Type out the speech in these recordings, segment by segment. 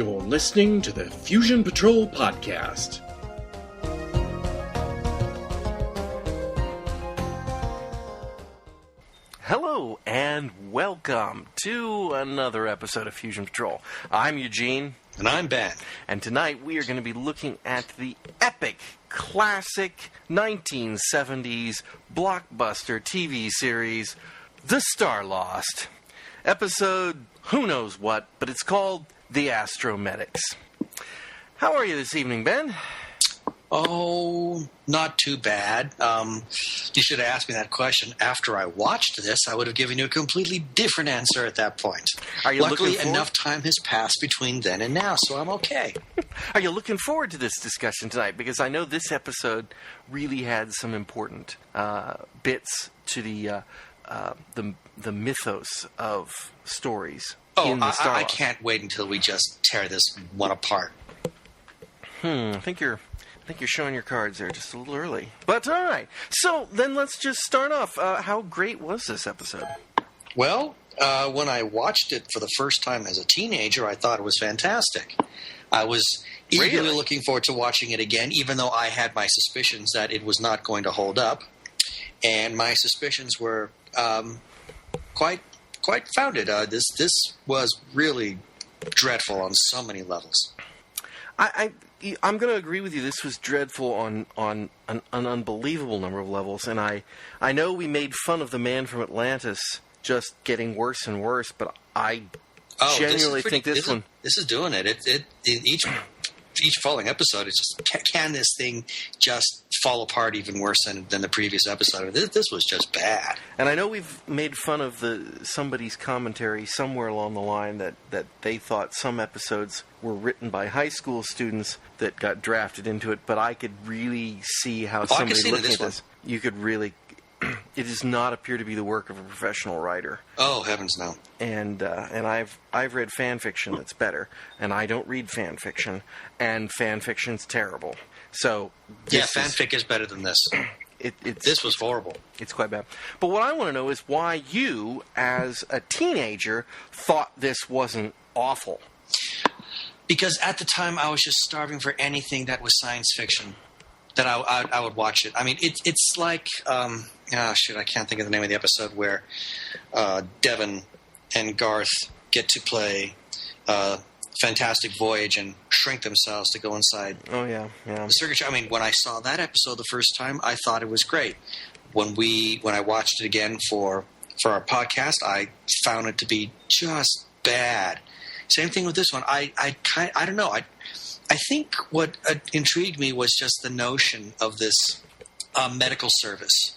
You're listening to the Fusion Patrol Podcast. Hello and welcome to another episode of Fusion Patrol. I'm Eugene. And I'm Ben. And tonight we are going to be looking at the epic, classic 1970s blockbuster TV series, The Starlost. Episode who knows what, but it's called The Astro-Medics. How are you this evening, Ben? Oh, not too bad. You should have asked me that question after I watched this. I would have given you a completely different answer at that point. Are you Luckily, looking enough time has passed between then and now, so I'm okay. Are you looking forward to this discussion tonight? Because I know this episode really had some important bits to the mythos of stories. Oh, in the Starlost. I can't wait until we just tear this one apart. I think you're showing your cards there just a little early. But all right. So then let's just start off. How great was this episode? Well, when I watched it for the first time as a teenager, I thought it was fantastic. I was eagerly looking forward to watching it again, even though I had my suspicions that it was not going to hold up. And my suspicions were quite founded. This was really dreadful on so many levels. I'm going to agree with you. This was dreadful on an unbelievable number of levels, and I know we made fun of the man from Atlantis just getting worse and worse, but I genuinely think this is doing it. It in each following episode, it's just can this thing just fall apart even worse than the previous episode? This was just bad. And I know we've made fun of somebody's commentary somewhere along the line that they thought some episodes were written by high school students that got drafted into it, but I could really see how somebody looking at this, you could really, it does not appear to be the work of a professional writer. Oh, heavens no. And I've read fan fiction that's better, and I don't read fan fiction, and fan fiction's terrible. So fanfic is better than this. This was horrible. It's quite bad. But what I want to know is why you, as a teenager, thought this wasn't awful. Because at the time, I was just starving for anything that was science fiction, that I would watch it. I mean, it's like, I can't think of the name of the episode where Devon and Garth get to play Fantastic Voyage and shrink themselves to go inside. Oh, yeah. The circuit. I mean, when I saw that episode the first time, I thought it was great. When I watched it again for our podcast, I found it to be just bad. Same thing with this one. I don't know. I think what intrigued me was just the notion of this medical service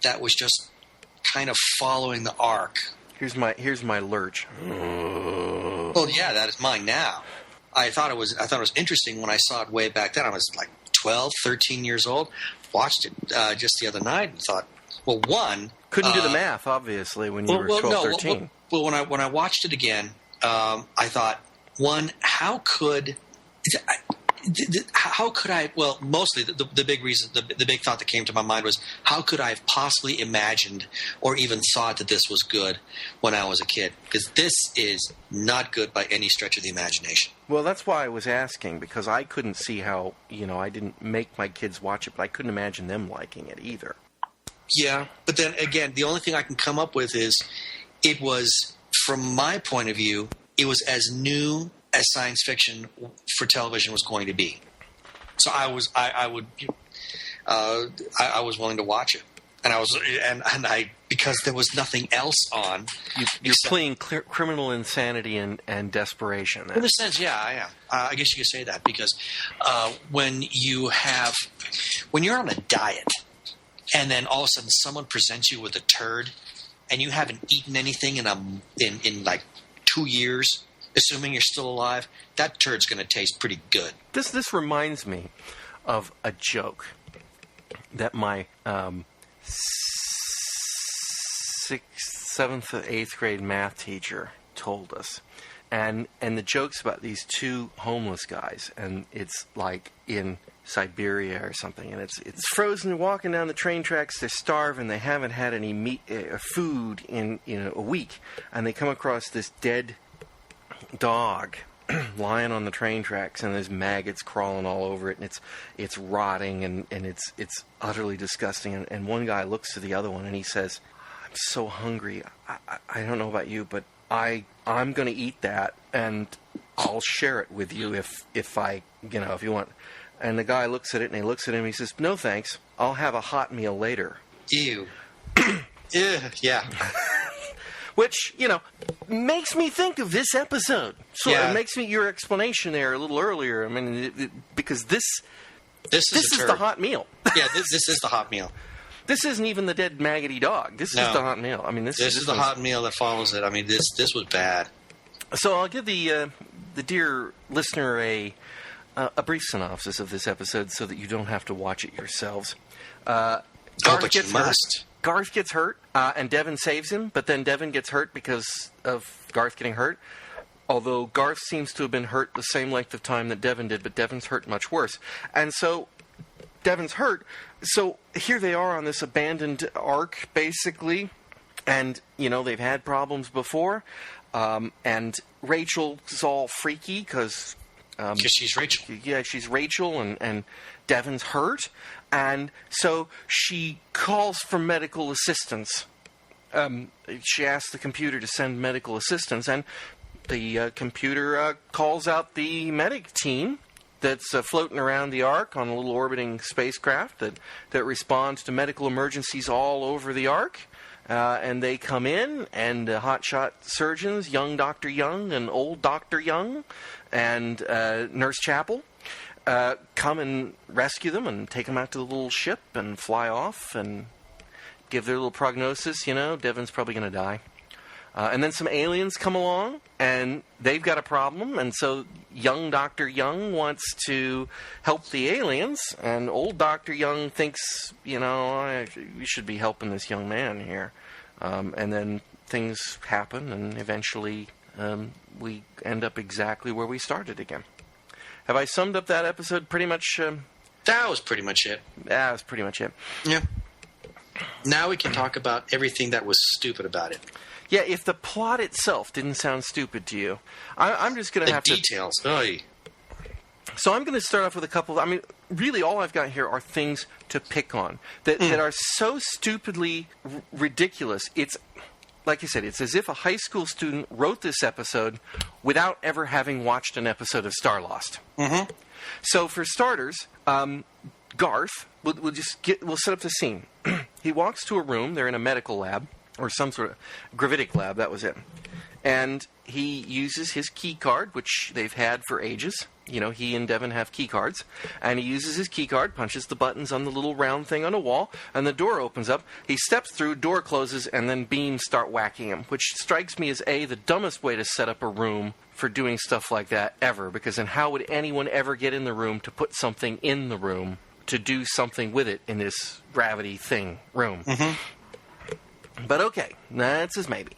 that was just kind of following the arc. Here's my lurch. Well, yeah, that is mine now. I thought it was interesting when I saw it way back then. I was like 12, 13 years old. Watched it just the other night and thought, well, one couldn't do the math obviously when you were 12, 13. Well, when I watched it again, I thought, one, how could I? Well, mostly the big reason, the big thought that came to my mind was, how could I have possibly imagined or even thought that this was good when I was a kid? Because this is not good by any stretch of the imagination. Well, that's why I was asking, because I couldn't see how, I didn't make my kids watch it, but I couldn't imagine them liking it either. Yeah, but then again, the only thing I can come up with is it was, from my point of view, it was as new as science fiction for television was going to be. So I was willing to watch it, and I because there was nothing else on. You're playing criminal insanity and desperation. In a sense, yeah, I am. I guess you could say that, because when you're on a diet, and then all of a sudden someone presents you with a turd, and you haven't eaten anything in like 2 years, assuming you're still alive, that turd's going to taste pretty good. This reminds me of a joke that my 6th, 7th, 8th grade math teacher told us. And the joke's about these two homeless guys, and it's like in Siberia or something, and it's frozen. They're walking down the train tracks. They're starving. They haven't had any food in a week, and they come across this dead dog lying on the train tracks, and there's maggots crawling all over it, and it's rotting, and it's utterly disgusting. And one guy looks to the other one, and he says, "I'm so hungry. I don't know about you, but I'm going to eat that, and I'll share it with you if I, if you want." And the guy looks at it, and he looks at him, and he says, "No thanks. I'll have a hot meal later." Ew. Yeah. Which, makes me think of this episode. So Yeah. it makes me, your explanation there a little earlier, I mean, because this This is is the hot meal. Yeah, this is the hot meal. This isn't even the dead maggoty dog. This is No. the hot meal. I mean, this is the hot meal that follows it. I mean, this was bad. So I'll give the dear listener a brief synopsis of this episode so that you don't have to watch it yourselves. But you must. Garth gets hurt, and Devon saves him, but then Devon gets hurt because of Garth getting hurt. Although Garth seems to have been hurt the same length of time that Devon did, but Devon's hurt much worse. And so Devon's hurt. So here they are on this abandoned ark, basically. And, they've had problems before. And Rachel's all freaky because... Because she's Rachel. Yeah, she's Rachel, and Devon's hurt. And so she calls for medical assistance. She asks the computer to send medical assistance, and the computer calls out the medic team that's floating around the Ark on a little orbiting spacecraft that responds to medical emergencies all over the Ark. And they come in, and hotshot surgeons, young Dr. Young and old Dr. Young, and Nurse Chapel, come and rescue them and take them out to the little ship and fly off and give their little prognosis. Devon's probably going to die. And then some aliens come along, and they've got a problem, and so young Dr. Young wants to help the aliens, and old Dr. Young thinks, we should be helping this young man here. And then things happen, and eventually we end up exactly where we started again. Have I summed up that episode pretty much? That was pretty much it. That was pretty much it. Yeah. Now we can talk about everything that was stupid about it. Yeah, if the plot itself didn't sound stupid to you, I'm just going to have to... The details. Oy. So I'm going to start off with a couple... really all I've got here are things to pick on that are so stupidly ridiculous. It's, like you said, it's as if a high school student wrote this episode without ever having watched an episode of Starlost. Mm-hmm. So for starters, Garth, we'll set up the scene. He walks to a room. They're in a medical lab, or some sort of gravitic lab, that was it. And he uses his key card, which they've had for ages. He and Devon have key cards. And he uses his key card, punches the buttons on the little round thing on a wall, and the door opens up. He steps through, door closes, and then beams start whacking him, which strikes me as, the dumbest way to set up a room for doing stuff like that ever. Because then how would anyone ever get in the room to put something in the room to do something with it in this gravity thing room? Mm-hmm. But okay, that's his maybe.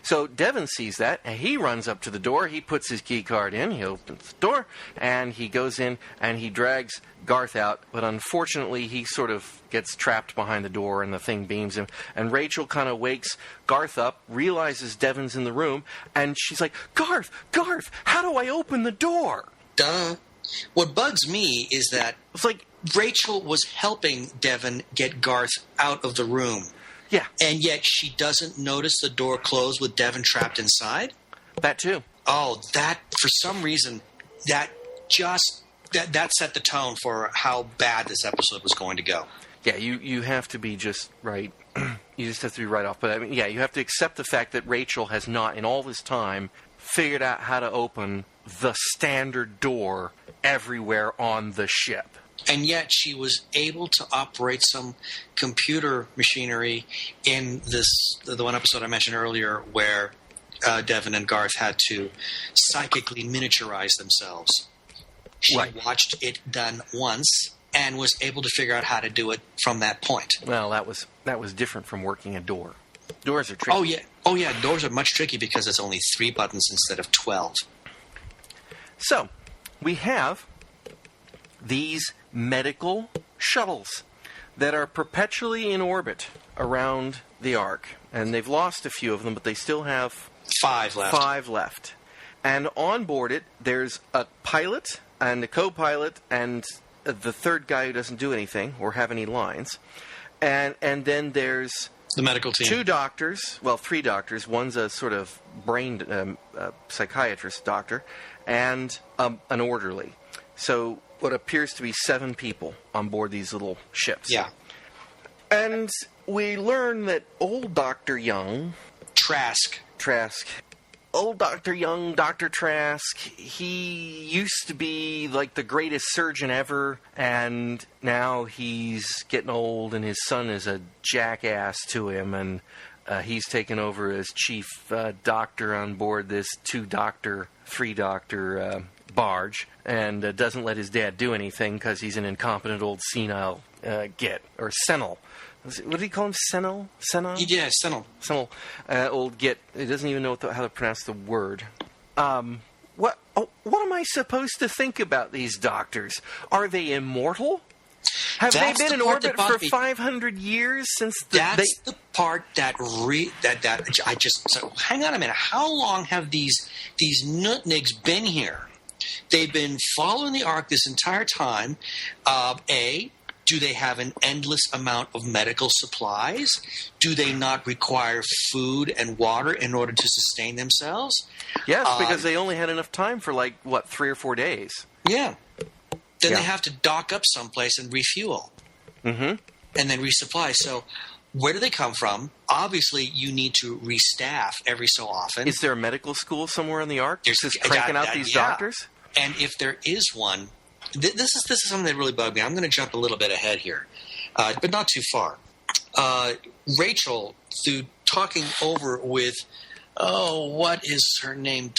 So Devon sees that, and he runs up to the door. He puts his key card in. He opens the door, and he goes in, and he drags Garth out. But unfortunately, he sort of gets trapped behind the door, and the thing beams him. And Rachel kind of wakes Garth up, realizes Devon's in the room, and she's like, Garth, how do I open the door? Duh. What bugs me is that it's like Rachel was helping Devon get Garth out of the room. Yeah. And yet she doesn't notice the door closed with Devon trapped inside? That too. Oh, that, for some reason, that set the tone for how bad this episode was going to go. Yeah, you have to be just right. You just have to be right off. But you have to accept the fact that Rachel has not, in all this time, figured out how to open the standard door everywhere on the ship. And yet she was able to operate some computer machinery in the one episode I mentioned earlier where Devon and Garth had to psychically miniaturize themselves. She watched it done once and was able to figure out how to do it from that point. Well, that was different from working a door. Doors are tricky. Oh yeah, doors are much tricky because it's only 3 buttons instead of 12. So, we have these medical shuttles that are perpetually in orbit around the Ark. And they've lost a few of them, but they still have 5 left. 5 left. And on board it, there's a pilot and a co-pilot and the third guy who doesn't do anything or have any lines. And then there's the medical team. 2 doctors, well, 3 doctors. One's a sort of brain psychiatrist doctor, and an orderly. So what appears to be 7 people on board these little ships. Yeah. And we learn that old Dr. Young... Trask. Old Dr. Young, Dr. Trask, he used to be like the greatest surgeon ever, and now he's getting old, and his son is a jackass to him, and he's taken over as chief doctor on board this 2-doctor, 3-doctor barge, and doesn't let his dad do anything because he's an incompetent old senile git, or senile. What do you call him? Senile? Yeah, senile. Senile. Old git. He doesn't even know how to pronounce the word. What am I supposed to think about these doctors? Are they immortal? Have they been in orbit for 500 years since That's the part that I just... So, hang on a minute. How long have these nutnigs been here? They've been following the Ark this entire time. Do they have an endless amount of medical supplies? Do they not require food and water in order to sustain themselves? Yes, because they only had enough time for 3 or 4 days. Yeah. Then they have to dock up someplace and refuel. Mm-hmm. And then resupply. So where do they come from? Obviously, you need to restaff every so often. Is there a medical school somewhere on the Ark just cranking out these doctors? And if there is one... This is something that really bugged me. I'm going to jump a little bit ahead here, but not too far. Rachel, through talking over with, what is her name?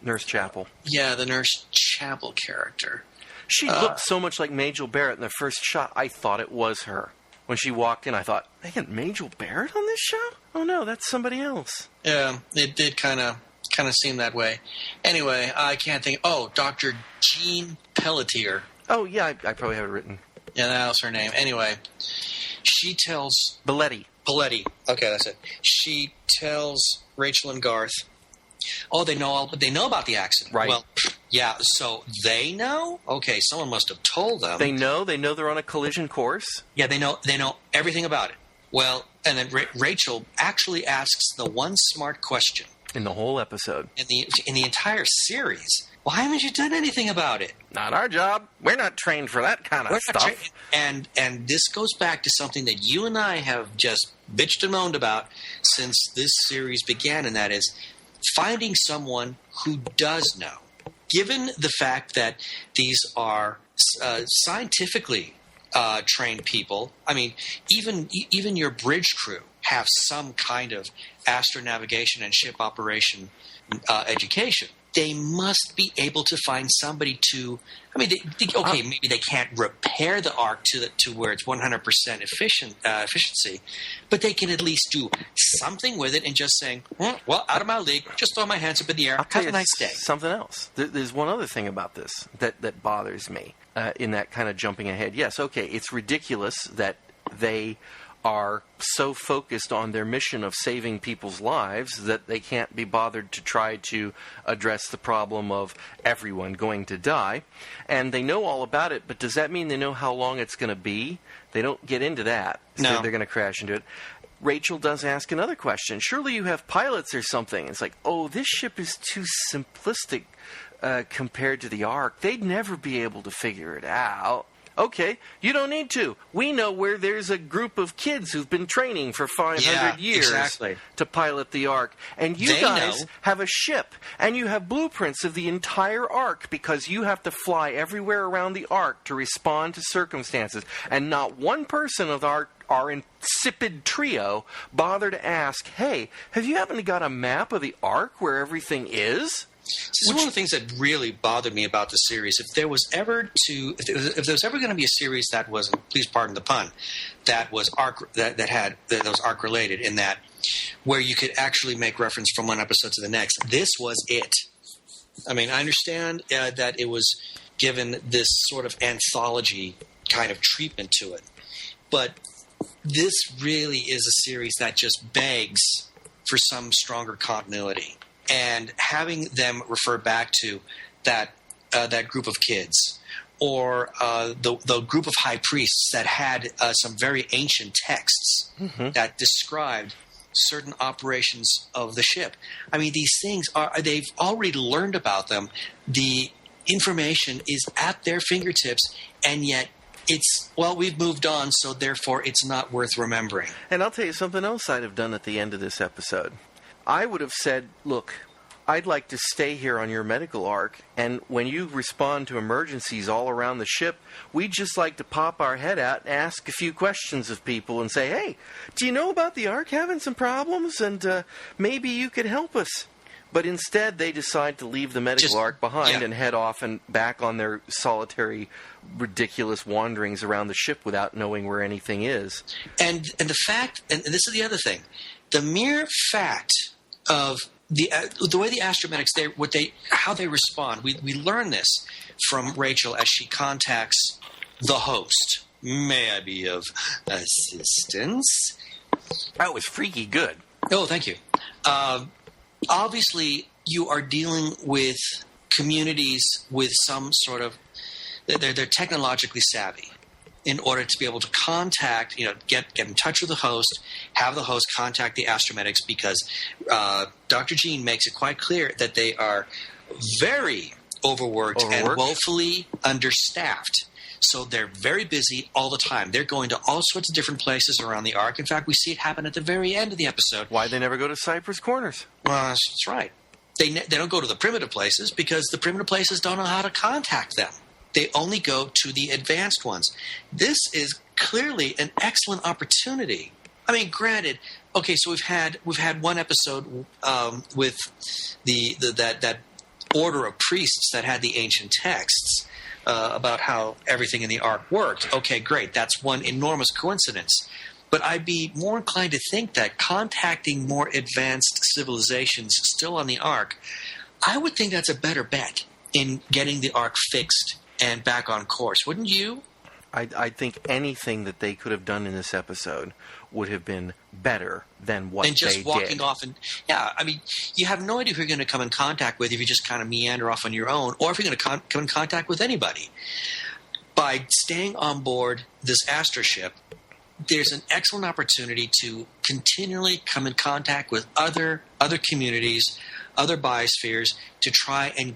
Nurse Chapel. Yeah, the Nurse Chapel character. She looked so much like Majel Barrett in the first shot, I thought it was her. When she walked in, I thought, they got Majel Barrett on this show? Oh no, that's somebody else. Yeah, it did kind of seem that way. Anyway, I can't think. Oh, Dr. Jean Pelletier. Oh, yeah, I probably have it written. Yeah, that was her name. Anyway, she tells... Belletti. Okay, that's it. She tells Rachel and Garth, they know about the accident. Right. Well, yeah, so they know? Okay, someone must have told them. They know they're on a collision course. Yeah, they know everything about it. Well, and then Rachel actually asks the one smart question. In the whole episode. In the entire series. Why haven't you done anything about it? Not our job. We're not trained for that kind of stuff. And this goes back to something that you and I have just bitched and moaned about since this series began, and that is finding someone who does know. Given the fact that these are scientifically trained people, I mean, even your bridge crew have some kind of astronavigation and ship operation education. They must be able to find somebody to. I mean, maybe they can't repair the Ark to where it's 100% efficiency, but they can at least do something with it. And just saying, well, out of my league, just throw my hands up in the air. Have a nice day. Something else. There's one other thing about this that bothers me in that kind of jumping ahead. Yes, okay, it's ridiculous that they are so focused on their mission of saving people's lives that they can't be bothered to try to address the problem of everyone going to die. And they know all about it, but does that mean they know how long it's going to be? They don't get into that. No. They're going to crash into it. Rachel does ask another question. Surely you have pilots or something. It's like, this ship is too simplistic compared to the Ark. They'd never be able to figure it out. Okay, you don't need to. We know where there's a group of kids who've been training for 500 years to pilot the Ark. And you guys have a ship, and you have blueprints of the entire Ark because you have to fly everywhere around the Ark to respond to circumstances. And not one person of our insipid trio bothered to ask, hey, have you happen to got a map of the Ark where everything is? This is one of the things that really bothered me about the series. If there was ever going to be a series that was, please pardon the pun, that was Ark that was Ark related, in that where you could actually make reference from one episode to the next, this was it. I mean, I understand that it was given this sort of anthology kind of treatment to it, but this really is a series that just begs for some stronger continuity. and having them refer back to that group of kids, or the group of high priests that had some very ancient texts that described certain operations of the ship. I mean, these things they've already learned about them. The information is at their fingertips, and yet we've moved on, so therefore it's not worth remembering. And I'll tell you something else I'd have done at the end of this episode. I would have said, look, I'd like to stay here on your medical arc, and when you respond to emergencies all around the ship, we'd just like to pop our head out and ask a few questions of people and say, hey, do you know about the arc having some problems? And maybe you could help us. But instead, they decide to leave the medical arc behind and head off and back on their solitary, ridiculous wanderings around the ship without knowing where anything is. And the fact, and this is the other thing, the mere fact of the way the Astro-Medics, how they respond, we learn this from Rachel as she contacts the host. May I be of assistance? That was freaky good. Oh, thank you. Obviously, you are dealing with communities with some sort of they're technologically savvy. In order to be able to contact, get in touch with the host, have the host contact the Astro-Medics, because Dr. Jean makes it quite clear that they are very overworked and woefully understaffed. So they're very busy all the time. They're going to all sorts of different places around the arc. In fact, we see it happen at the very end of the episode. Why they never go to Cypress Corners? Well, that's right. They don't go to the primitive places because the primitive places don't know how to contact them. They only go to the advanced ones. This is clearly an excellent opportunity. I mean, granted, okay, so we've had one episode with that order of priests that had the ancient texts about how everything in the ark worked. Okay, great. That's one enormous coincidence. But I'd be more inclined to think that contacting more advanced civilizations still on the ark, I would think that's a better bet in getting the ark fixed and back on course, wouldn't you? I think anything that they could have done in this episode would have been better than what they did. And just walking off and, I mean, you have no idea who you're going to come in contact with if you just kind of meander off on your own, or if you're going to come in contact with anybody. By staying on board this Astro ship, there's an excellent opportunity to continually come in contact with other communities, other biospheres, to try and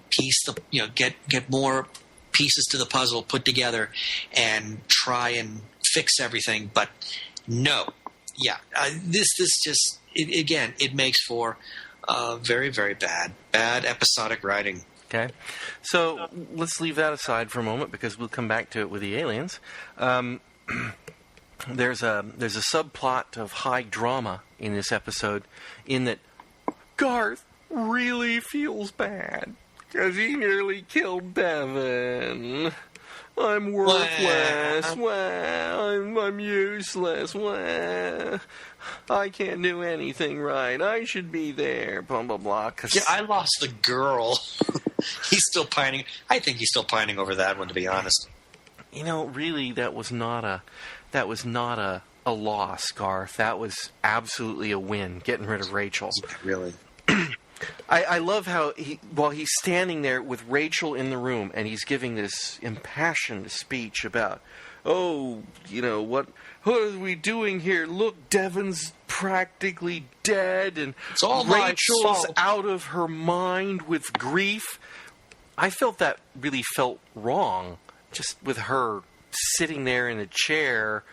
get more pieces to the puzzle put together and try and fix everything. But no, this just it makes for very, very bad episodic writing. Okay, so let's leave that aside for a moment because we'll come back to it with the aliens. There's a subplot of high drama in this episode, in that Garth really feels bad because he nearly killed Devin. I'm worthless. I'm useless. I can't do anything right. I should be there. Blah blah blah. I lost the girl. He's still pining. I think he's still pining over that one, to be honest. Really, that was not a loss, Garth. That was absolutely a win, getting rid of Rachel. Yeah, really. I love how while he's standing there with Rachel in the room and he's giving this impassioned speech about, what are we doing here? Look, Devin's practically dead and it's all Rachel's out of her mind with grief. I felt that really felt wrong, just with her sitting there in a chair,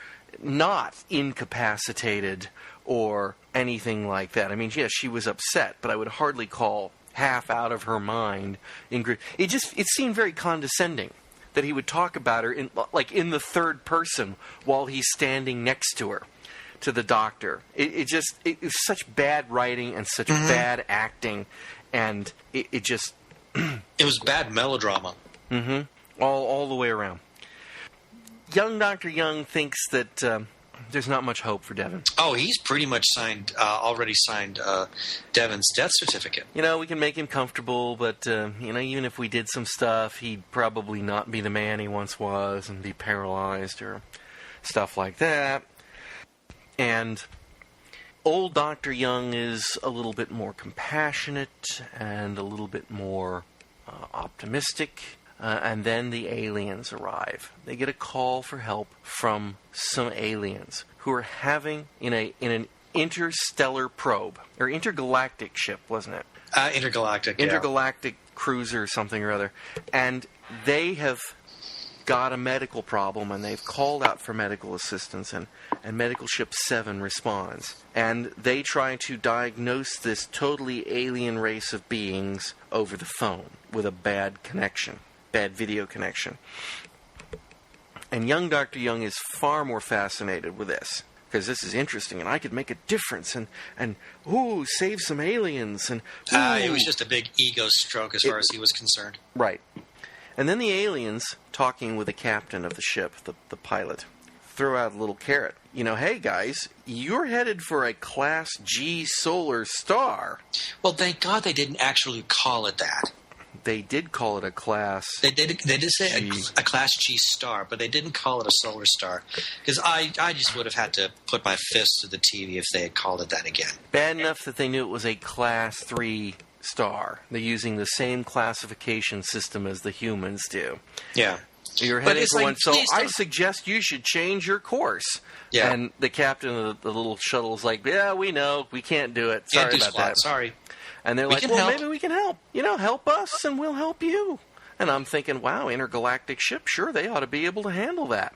not incapacitated or anything like that. I mean, yes, she was upset, but I would hardly call half out of her mind in grief. It seemed very condescending that he would talk about her in the third person while he's standing next to her, to the doctor. It was such bad writing and such bad acting, and it just it was bad melodrama. All the way around. Young Dr. Young thinks that there's not much hope for Devin. Oh, he's pretty much already signed Devin's death certificate. We can make him comfortable, but, even if we did some stuff, he'd probably not be the man he once was and be paralyzed or stuff like that. And Old Dr. Young is a little bit more compassionate and a little bit more optimistic. And then the aliens arrive. They get a call for help from some aliens who are having in an interstellar probe, or intergalactic ship, wasn't it? Intergalactic, yeah. Intergalactic cruiser or something or other. And they have got a medical problem, and they've called out for medical assistance, and Medical Ship 7 responds. And they try to diagnose this totally alien race of beings over the phone with a bad video connection. And young Dr. Young is far more fascinated with this, because this is interesting, and I could make a difference, and ooh, save some aliens, and it was just a big ego stroke as far as he was concerned. Right. And then the aliens, talking with the captain of the ship, the pilot, throw out a little carrot. Hey guys, you're headed for a Class G solar star. Well, thank God they didn't actually call it that. They did call it a Class They did say a Class G star, but they didn't call it a solar star. Because I just would have had to put my fist to the TV if they had called it that again. Bad enough that they knew it was a Class 3 star. They're using the same classification system as the humans do. Yeah. You're heading for one, so I suggest you should change your course. Yeah. And the captain of the little shuttle is like, yeah, we know. We can't do it. Sorry about that. Sorry. And they're like, well, maybe we can help. Help us and we'll help you. And I'm thinking, wow, intergalactic ship, sure, they ought to be able to handle that.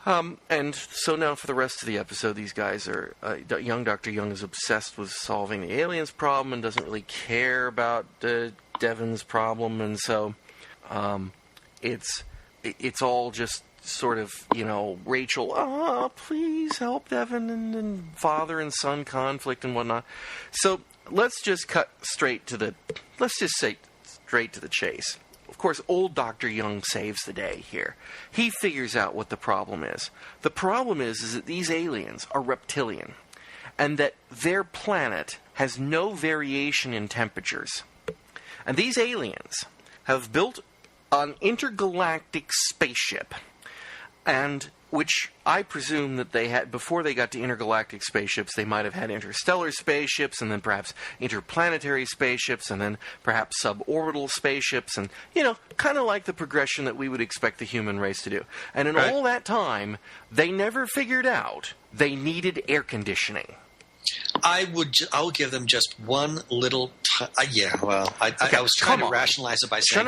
And so now for the rest of the episode, these guys are, young Dr. Young is obsessed with solving the aliens problem and doesn't really care about Devon's problem. And so it's all just sort of, Rachel, please help Devon, and father and son conflict and whatnot. So let's just say straight to the chase. Of course, old Dr. Young saves the day here. He figures out what the problem is. The problem is that these aliens are reptilian, and that their planet has no variation in temperatures. And these aliens have built an intergalactic spaceship, and which I presume that they had, before they got to intergalactic spaceships, they might have had interstellar spaceships, and then perhaps interplanetary spaceships, and then perhaps suborbital spaceships, and, kind of like the progression that we would expect the human race to do. And in all that time, they never figured out they needed air conditioning. I would give them just one little. I was trying to rationalize it by saying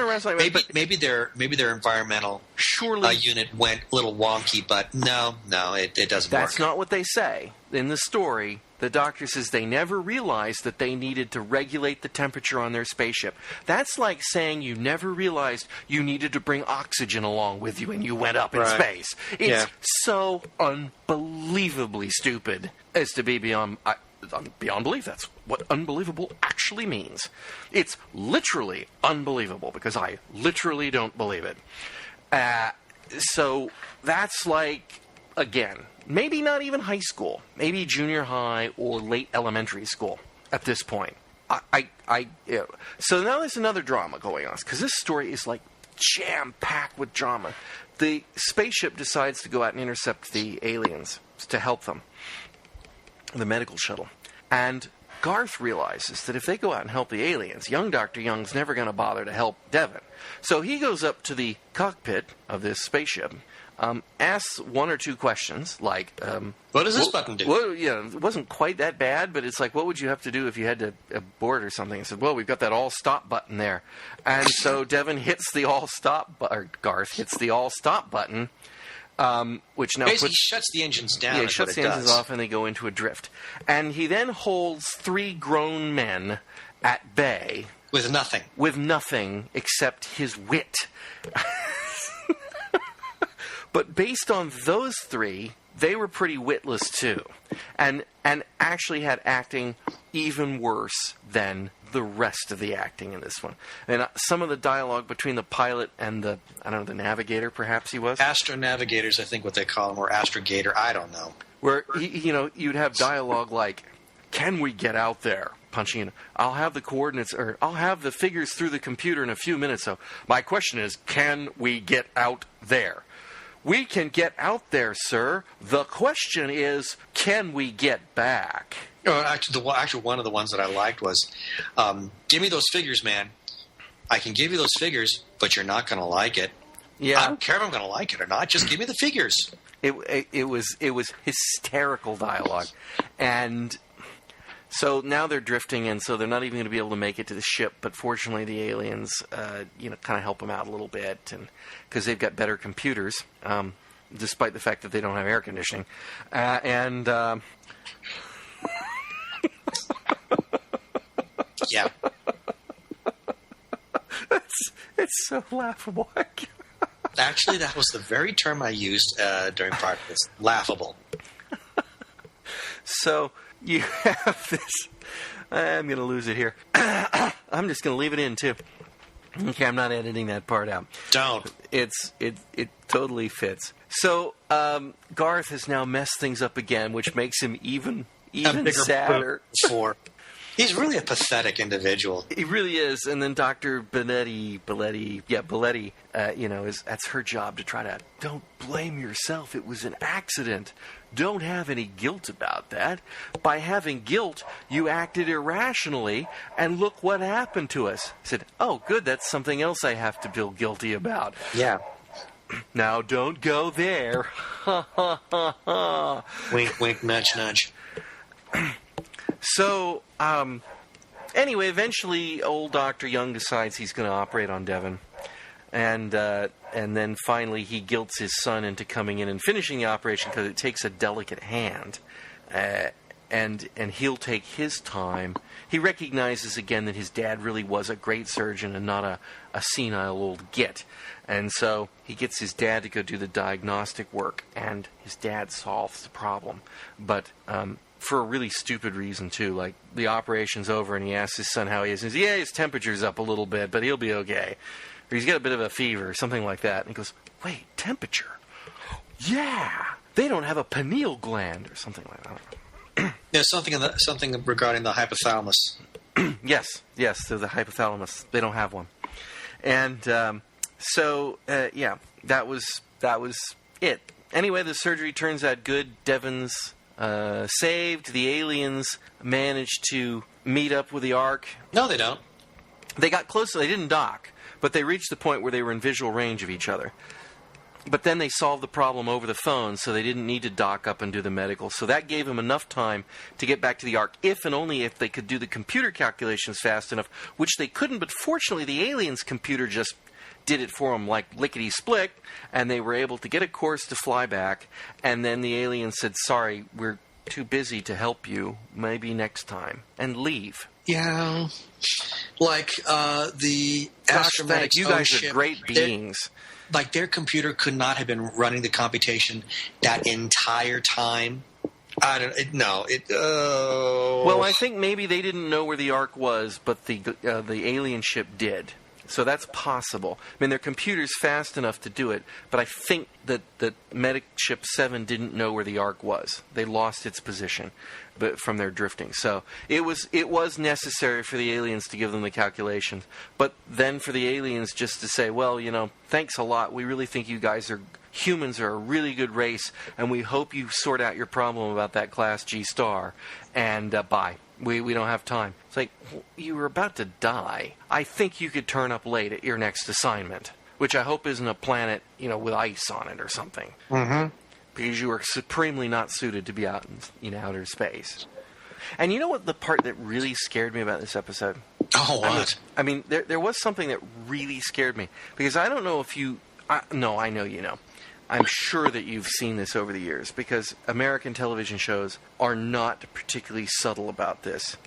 maybe their environmental unit went a little wonky, but no, it doesn't work. That's not what they say in the story. The doctor says they never realized that they needed to regulate the temperature on their spaceship. That's like saying you never realized you needed to bring oxygen along with you when you went up in space. It's so unbelievably stupid as to be beyond belief. That's what unbelievable actually means. It's literally unbelievable, because I literally don't believe it. So that's like, again, maybe not even high school, maybe junior high or late elementary school at this point. So now there's another drama going on, because this story is like jam-packed with drama. The spaceship decides to go out and intercept the aliens to help them, the medical shuttle. And Garth realizes that if they go out and help the aliens, young Dr. Young's never going to bother to help Devon. So he goes up to the cockpit of this spaceship, asks one or two questions, like... what does this button do? It wasn't quite that bad, but it's like, what would you have to do if you had to abort or something? He said, well, we've got that all-stop button there. And so Devon hits the all-stop... or Garth hits the all-stop button, which now basically shuts the engines down. Yeah, he shuts the engines off, and they go into a drift. And he then holds three grown men at bay. With nothing. With nothing except his wit. But based on those three, they were pretty witless too. And actually had acting even worse than the rest of the acting in this one. And some of the dialogue between the pilot and the navigator, perhaps he was? Astro-Navigators, I think what they call them, or Astrogator, I don't know. Where, you'd have dialogue like, can we get out there? Punching in, I'll have the coordinates, or I'll have the figures through the computer in a few minutes, so my question is, can we get out there? We can get out there, sir. The question is, can we get back? Actually, one of the ones that I liked was, give me those figures, man. I can give you those figures, but you're not going to like it. Yeah. I don't care if I'm going to like it or not. Just give me the figures. It was hysterical dialogue. And so now they're drifting, and so they're not even going to be able to make it to the ship. But fortunately, the aliens, kind of help them out a little bit, and because they've got better computers, despite the fact that they don't have air conditioning, Yeah. It's so laughable. Actually, that was the very term I used during part of this. Laughable. So you have this. I'm going to lose it here. I'm just going to leave it in too. Okay, I'm not editing that part out. Don't. It totally fits. So Garth has now messed things up again, which makes him even sadder. He's really a pathetic individual. He really is. And then Dr. Belletti, that's her job to try to, don't blame yourself. It was an accident. Don't have any guilt about that. By having guilt, you acted irrationally, and look what happened to us. I said, oh, good, that's something else I have to feel guilty about. Yeah. Now, don't go there. Ha, ha, ha, ha. Wink, wink, nudge, nudge. So, anyway, eventually, old Dr. Young decides he's going to operate on Devon, and then finally he guilts his son into coming in and finishing the operation because it takes a delicate hand, and he'll take his time. He recognizes again that his dad really was a great surgeon and not a senile old git, and so he gets his dad to go do the diagnostic work, and his dad solves the problem, but for a really stupid reason, too. Like, the operation's over, and he asks his son how he is. And he says, yeah, his temperature's up a little bit, but he'll be okay. Or he's got a bit of a fever, or something like that. And he goes, wait, temperature? Yeah! They don't have a pineal gland, or something like that. Yeah, something regarding the hypothalamus. Yes, so the hypothalamus. They don't have one. And that was it. Anyway, the surgery turns out good. Devon's saved. The aliens managed to meet up with the Ark. No, they don't. They got close. They didn't dock, but they reached the point where they were in visual range of each other. But then they solved the problem over the phone, so they didn't need to dock up and do the medical. So that gave them enough time to get back to the Ark, if and only if they could do the computer calculations fast enough, which they couldn't. But fortunately, the aliens' computer just did it for them like lickety-split, and they were able to get a course to fly back, and then the aliens said, sorry, we're too busy to help you, maybe next time, and leave. Yeah. Like, the Astro-Medics you guys ship, are great beings. Like, their computer could not have been running the computation that entire time. I don't know. Well, I think maybe they didn't know where the Ark was, but the alien ship did. So that's possible. I mean, their computer's fast enough to do it, but I think that Medic Ship 7 didn't know where the Ark was. They lost its position from their drifting. So it was necessary for the aliens to give them the calculations, but then for the aliens just to say, well, thanks a lot. We really think humans are a really good race, and we hope you sort out your problem about that Class G star, and bye. We don't have time. It's like, you were about to die. I think you could turn up late at your next assignment, which I hope isn't a planet, with ice on it or something. Mm-hmm. Because you are supremely not suited to be out in outer space. And you know what the part that really scared me about this episode? Oh, what? I mean, there was something that really scared me. Because I don't know if you... No, I know you know. I'm sure that you've seen this over the years, because American television shows are not particularly subtle about this.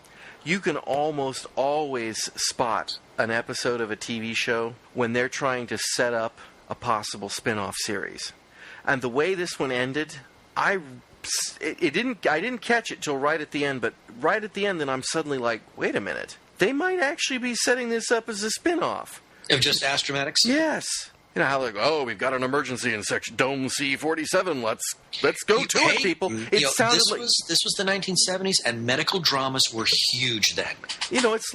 You can almost always spot an episode of a TV show when they're trying to set up a possible spin-off series. And the way this one ended, I didn't catch it till right at the end, but right at the end, then I'm suddenly like, wait a minute. They might actually be setting this up as a spin-off. Of just Astro-Medics? Yes. You know how they're like, we've got an emergency in section Dome C-47. Let's go to it, people. This was the 1970s, and medical dramas were huge then. It's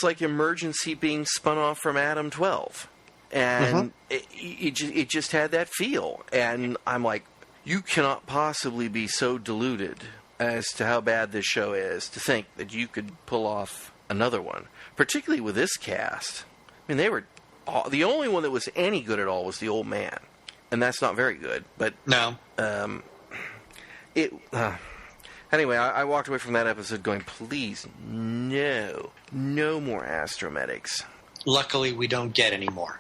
like Emergency being spun off from Adam 12. And it just had that feel. And I'm like, you cannot possibly be so deluded as to how bad this show is to think that you could pull off another one, particularly with this cast. I mean, they were the only one that was any good at all was the old man, and that's not very good. But no, anyway, I walked away from that episode going, please, no more Astro-Medics. Luckily, we don't get any more.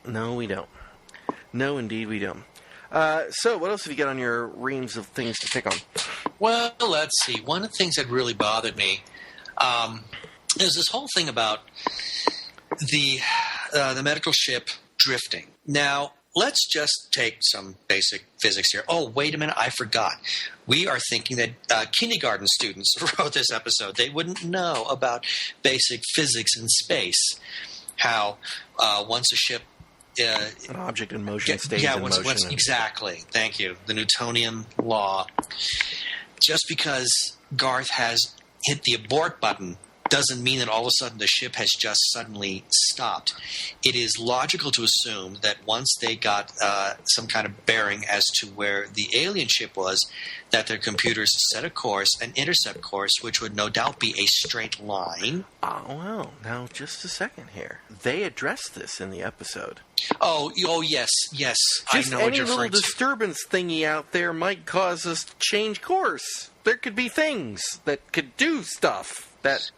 No, we don't. No, indeed, we don't. So, what else have you got on your reams of things to pick on? Well, let's see. One of the things that really bothered me is this whole thing about the medical ship drifting. Now, let's just take some basic physics here. Oh, wait a minute, I forgot. We are thinking that kindergarten students wrote this episode. They wouldn't know about basic physics in space. How once a ship... an object in motion stays in motion. Exactly. Thank you. The Newtonian law. Just because Garth has hit the abort button doesn't mean that all of a sudden the ship has just suddenly stopped. It is logical to assume that once they got some kind of bearing as to where the alien ship was, that their computers set a course, an intercept course, which would no doubt be a straight line. Oh, well, now just a second here. They addressed this in the episode. Oh, yes. Just I know what any you're little referring to. disturbance thingy out there might cause us to change course. There could be things that could do stuff.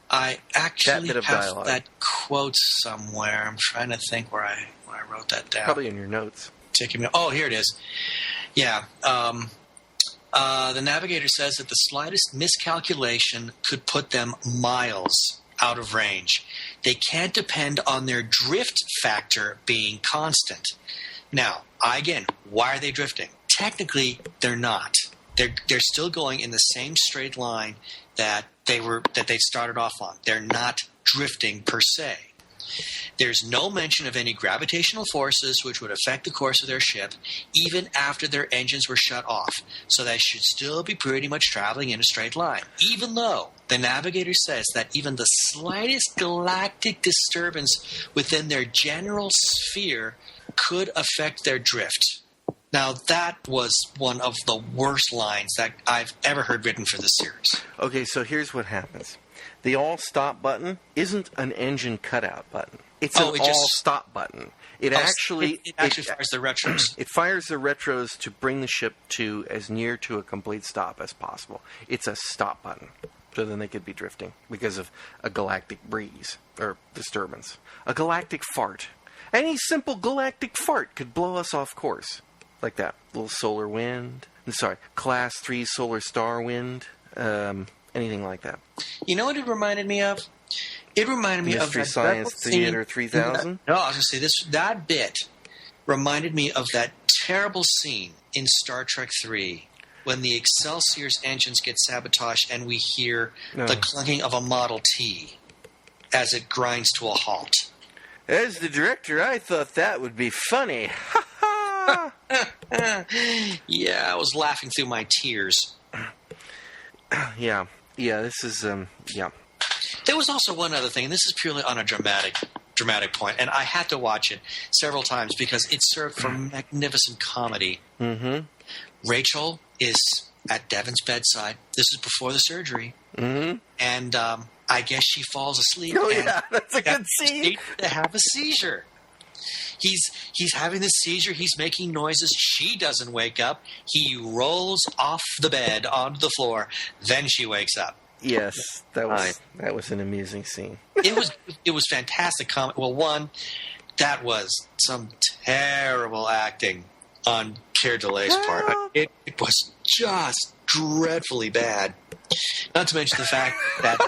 I actually bit of have dialogue. that quote somewhere. I'm trying to think where I wrote that down. Probably in your notes. Oh, here it is. Yeah. The navigator says that the slightest miscalculation could put them miles out of range. They can't depend on their drift factor being constant. Now, again, why are they drifting? Technically, they're not. They're still going in the same straight line that they started off on. They're not drifting per se. There's no mention of any gravitational forces which would affect the course of their ship, even after their engines were shut off. So they should still be pretty much traveling in a straight line, even though the navigator says that even the slightest galactic disturbance within their general sphere could affect their drift. Now, that was one of the worst lines that I've ever heard written for this series. Okay, so here's what happens. The all-stop button isn't an engine cutout button. It's an all-stop button. It actually fires the retros. It fires the retros to bring the ship to as near to a complete stop as possible. It's a stop button. So then they could be drifting because of a galactic breeze or disturbance. A galactic fart. Any simple galactic fart could blow us off course. Like that. Little solar wind. Class 3 solar star wind. Anything like that. You know what it reminded me of? It reminded me Mystery of Science Theater 3000? No, I was going to say that bit reminded me of that terrible scene in Star Trek 3 when the Excelsior's engines get sabotaged and we hear the clunking of a Model T as it grinds to a halt. As the director, I thought that would be funny. Ha ha! Yeah, I was laughing through my tears. Yeah, this is, There was also one other thing, and this is purely on a dramatic point, and I had to watch it several times because it served for magnificent comedy. Mm-hmm. Rachel is at Devon's bedside. This is before the surgery. Mm-hmm. And I guess she falls asleep. Oh, yeah, that's a good scene. To have a seizure. He's having this seizure. He's making noises. She doesn't wake up. He rolls off the bed onto the floor. Then she wakes up. Yes, that was an amusing scene. It was fantastic. Well, one, that was some terrible acting on Keir Dulley's part. It was just dreadfully bad. Not to mention the fact that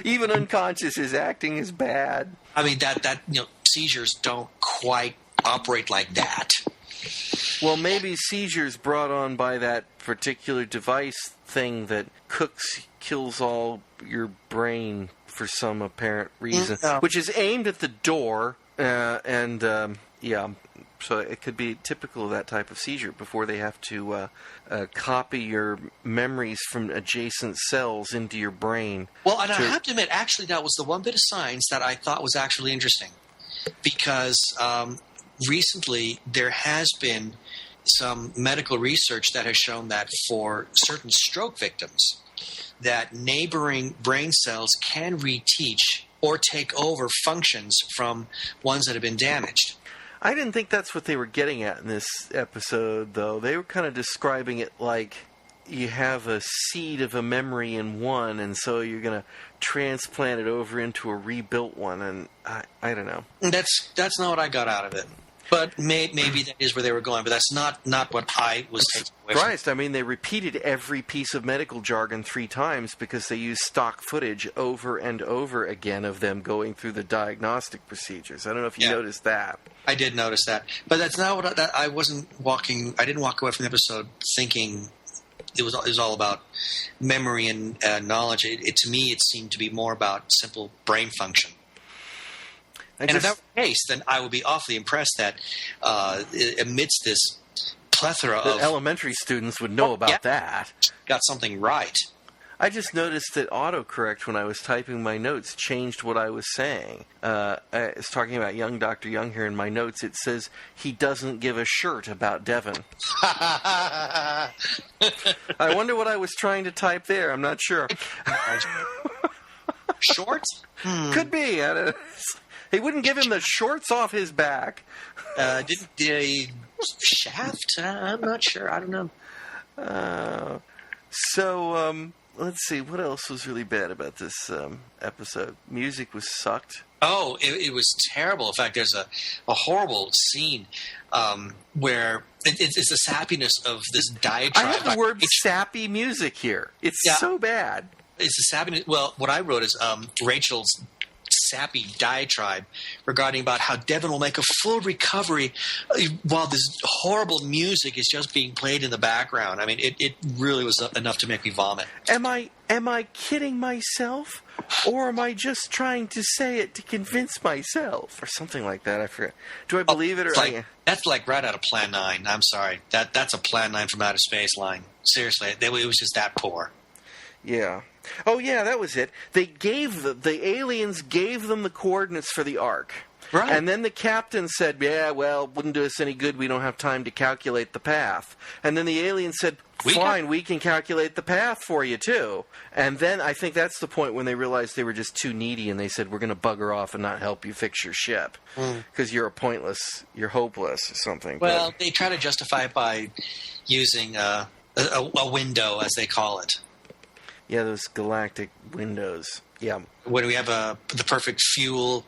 even unconscious, his acting is bad. I mean that seizures don't quite operate like that. Well, maybe seizures brought on by that particular device thing that kills all your brain for some apparent reason, which is aimed at the door, so it could be typical of that type of seizure before they have to copy your memories from adjacent cells into your brain. Well, and I have to admit, actually, that was the one bit of science that I thought was actually interesting. Because recently there has been some medical research that has shown that for certain stroke victims, that neighboring brain cells can reteach or take over functions from ones that have been damaged. I didn't think that's what they were getting at in this episode, though. They were kind of describing it like you have a seed of a memory in one, and so you're going to transplant it over into a rebuilt one, and I don't know. That's not what I got out of it. But maybe that is where they were going, but that's not what I was taking away from. Christ, I mean, they repeated every piece of medical jargon 3 times because they used stock footage over and over again of them going through the diagnostic procedures. I don't know if you noticed that. I did notice that. But that's not what I didn't walk away from the episode thinking it was all about memory and knowledge. To me, it seemed to be more about simple brain function. And if that were the case, then I would be awfully impressed that amidst this plethora of... elementary students would know about that. Got something right. I just noticed that autocorrect, when I was typing my notes, changed what I was saying. I was talking about young Dr. Young here in my notes. It says, he doesn't give a shirt about Devon. I wonder what I was trying to type there. I'm not sure. Shorts? Could be. I don't know. He wouldn't give him the shorts off his back. Did he shaft? I'm not sure. I don't know. Let's see. What else was really bad about this episode? Music was sucked. Oh, it was terrible. In fact, there's a horrible scene where it's the sappiness of this diatribe. I have the word sappy music here. It's so bad. It's the sappiness. Well, what I wrote is Rachel's sappy diatribe regarding about how Devon will make a full recovery while this horrible music is just being played in the background. I mean, it really was enough to make me vomit. Am I kidding myself, or am I just trying to say it to convince myself, or something like that? I forget. Do I believe it, or that's like right out of Plan 9. I'm sorry, that's a Plan 9 from outer space line. Seriously, it was just that poor. Yeah. Oh, yeah, that was it. They the aliens gave them the coordinates for the Ark. Right. And then the captain said, yeah, well, wouldn't do us any good. We don't have time to calculate the path. And then the alien said, fine, we can calculate the path for you, too. And then I think that's the point when they realized they were just too needy, and they said, we're going to bugger off and not help you fix your ship. Because you're you're hopeless or something. Well, they try to justify it by using a window, as they call it. Yeah, those galactic windows. Yeah. When we have the perfect fuel,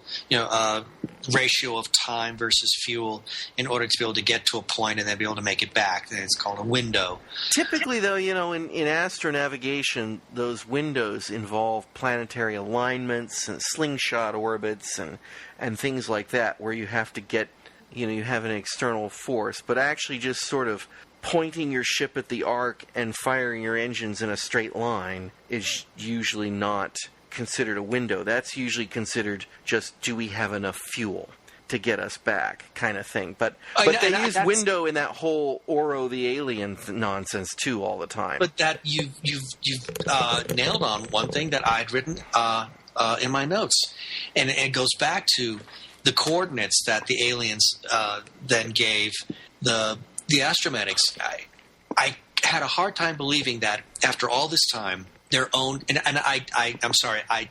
ratio of time versus fuel in order to be able to get to a point and then be able to make it back, then it's called a window. Typically, though, in astronavigation, those windows involve planetary alignments and slingshot orbits and things like that, where you have to get, you have an external force, but actually just sort of pointing your ship at the Ark and firing your engines in a straight line is usually not considered a window. That's usually considered just, do we have enough fuel to get us back, kind of thing. But they use window in that whole Oro the Alien nonsense too all the time. But that you've nailed on one thing that I'd written in my notes, and it goes back to the coordinates that the aliens then gave the Astro-Medics. I had a hard time believing that after all this time, their own and I'm sorry, I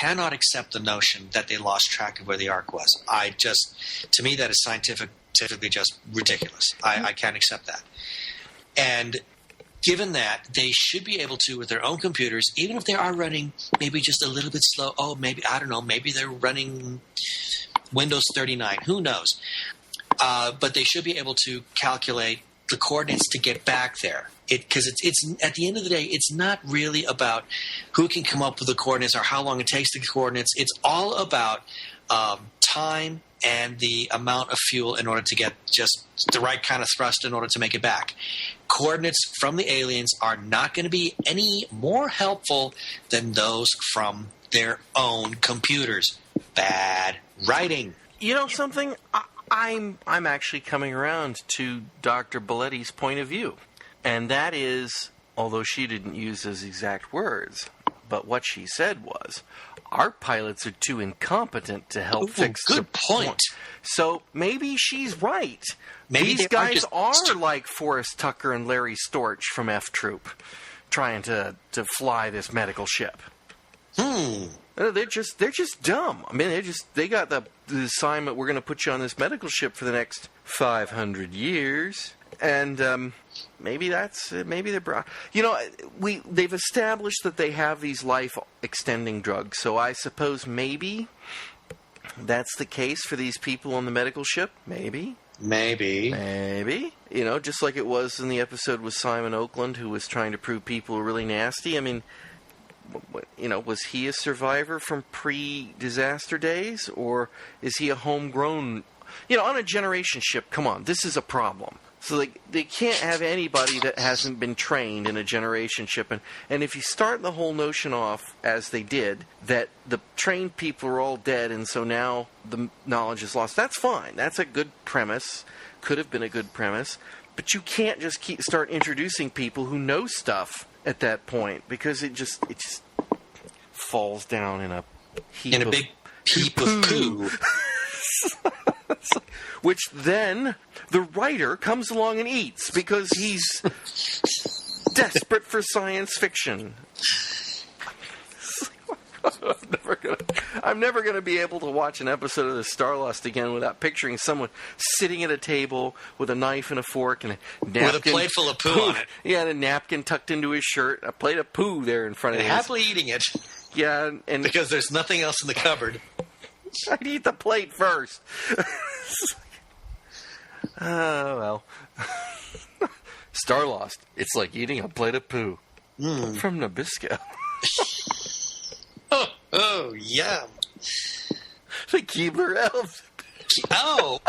cannot accept the notion that they lost track of where the Ark was. To me, that is scientifically just ridiculous. I can't accept that. And given that, they should be able to, with their own computers, even if they are running maybe just a little bit slow. Oh, maybe I don't know. Maybe they're running Windows 39. Who knows? But they should be able to calculate the coordinates to get back there. Because it's at the end of the day, it's not really about who can come up with the coordinates or how long it takes to get coordinates. It's all about time and the amount of fuel in order to get just the right kind of thrust in order to make it back. Coordinates from the aliens are not going to be any more helpful than those from their own computers. Bad writing. You know something? I'm actually coming around to Dr. Belletti's point of view. And that is, although she didn't use those exact words, but what she said was, our pilots are too incompetent to help fix the good point. So maybe she's right. Maybe these they are guys just- are like Forrest Tucker and Larry Storch from F Troop, trying to fly this medical ship. They're just dumb. I mean, they got the assignment. We're going to put you on this medical ship for the next 500 years, and maybe they're they've established that they have these life extending drugs. So I suppose maybe that's the case for these people on the medical ship. Maybe. Just like it was in the episode with Simon Oakland, who was trying to prove people were really nasty. I mean, was he a survivor from pre-disaster days, or is he a homegrown? On a generation ship, come on, this is a problem. So they can't have anybody that hasn't been trained in a generation ship. And if you start the whole notion off, as they did, that the trained people are all dead, and so now the knowledge is lost, that's fine. That's a good premise. Could have been a good premise. But you can't just start introducing people who know stuff at that point, because it just falls down in a big heap of poo. Which then the writer comes along and eats because he's desperate for science fiction. I'm never gonna be able to watch an episode of the Starlost again without picturing someone sitting at a table with a knife and a fork and a napkin, with a plate full of poo on it. Yeah, and a napkin tucked into his shirt, a plate of poo there in front of him. Happily eating it. Yeah, and because there's nothing else in the cupboard. I'd eat the plate first. Oh, well. Starlost. It's like eating a plate of poo. From Nabisco. Oh, yum. The Keebler elves. Oh.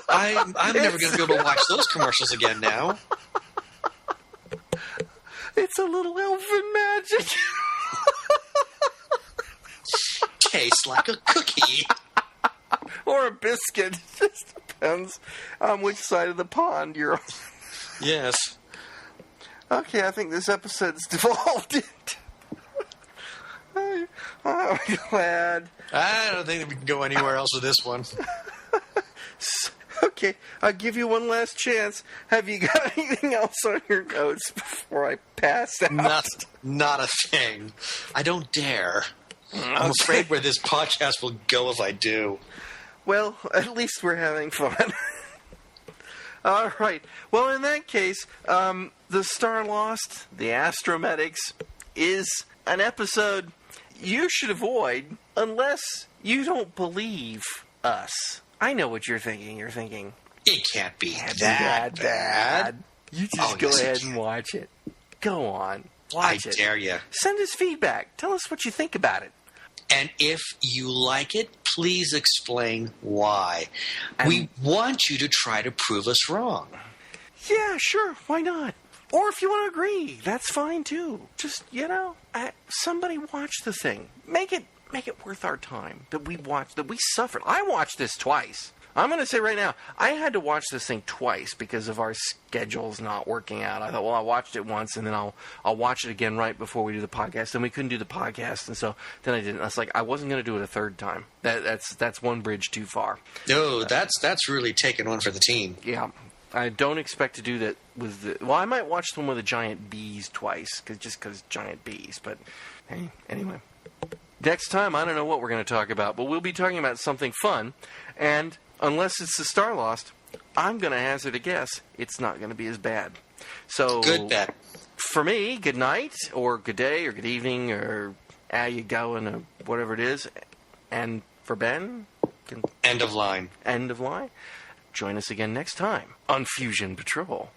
I'm never going to be able to watch those commercials again now. It's a little elfin magic. Tastes like a cookie. Or a biscuit. It just depends on which side of the pond you're on. Yes. Okay, I think this episode's devolved into... I'm glad. I don't think that we can go anywhere else with this one. Okay, I'll give you one last chance. Have you got anything else on your notes before I pass out? Not a thing. I don't dare. I'm afraid where this podcast will go if I do. Well, at least we're having fun. All right. Well, in that case, the Starlost, the Astro-Medics, is an episode you should avoid unless you don't believe us. I know what you're thinking. You're thinking, it can't be that bad. You just go ahead and watch it. Go on. Watch it. I dare you. Send us feedback. Tell us what you think about it. And if you like it, please explain why. We want you to try to prove us wrong. Yeah, sure. Why not? Or if you want to agree, that's fine too. Just, somebody watch the thing. Make it worth our time that we suffered. I watched this twice. I'm going to say right now, I had to watch this thing twice because of our schedules not working out. I thought, well, I watched it once, and then I'll watch it again right before we do the podcast. And we couldn't do the podcast, and so then I didn't. I was like, I wasn't going to do it a third time. That's one bridge too far. No, that's really taking one for the team. Yeah. I don't expect to do that with the... Well, I might watch the one with the giant bees twice, because giant bees. But, hey, anyway. Next time, I don't know what we're going to talk about, but we'll be talking about something fun. And unless it's the Starlost, I'm going to hazard a guess it's not going to be as bad. So, good bet. For me, good night, or good day, or good evening, or how you going, or whatever it is. And for Ben... End of line. End of line. Join us again next time on Fusion Patrol.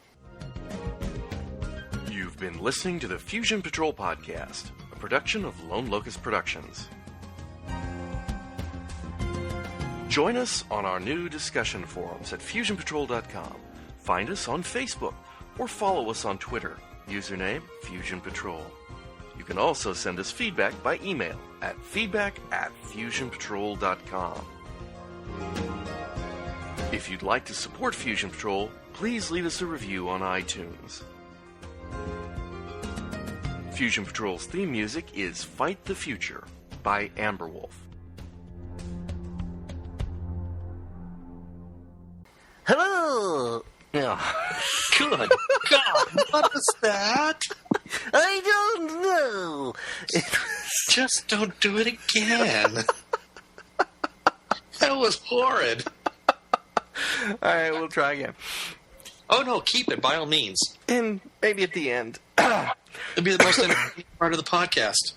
You've been listening to the Fusion Patrol Podcast, a production of Lone Locust Productions. Join us on our new discussion forums at fusionpatrol.com. Find us on Facebook or follow us on Twitter. Username Fusion Patrol. You can also send us feedback by email at feedback@fusionpatrol.com. If you'd like to support Fusion Patrol, please leave us a review on iTunes. Fusion Patrol's theme music is Fight the Future by Amberwolf. Hello! Oh. Good God, what was that? I don't know! Just don't do it again. That was horrid. Alright, we'll try again. Oh no, keep it, by all means. And maybe at the end. It'll be the most entertaining part of the podcast.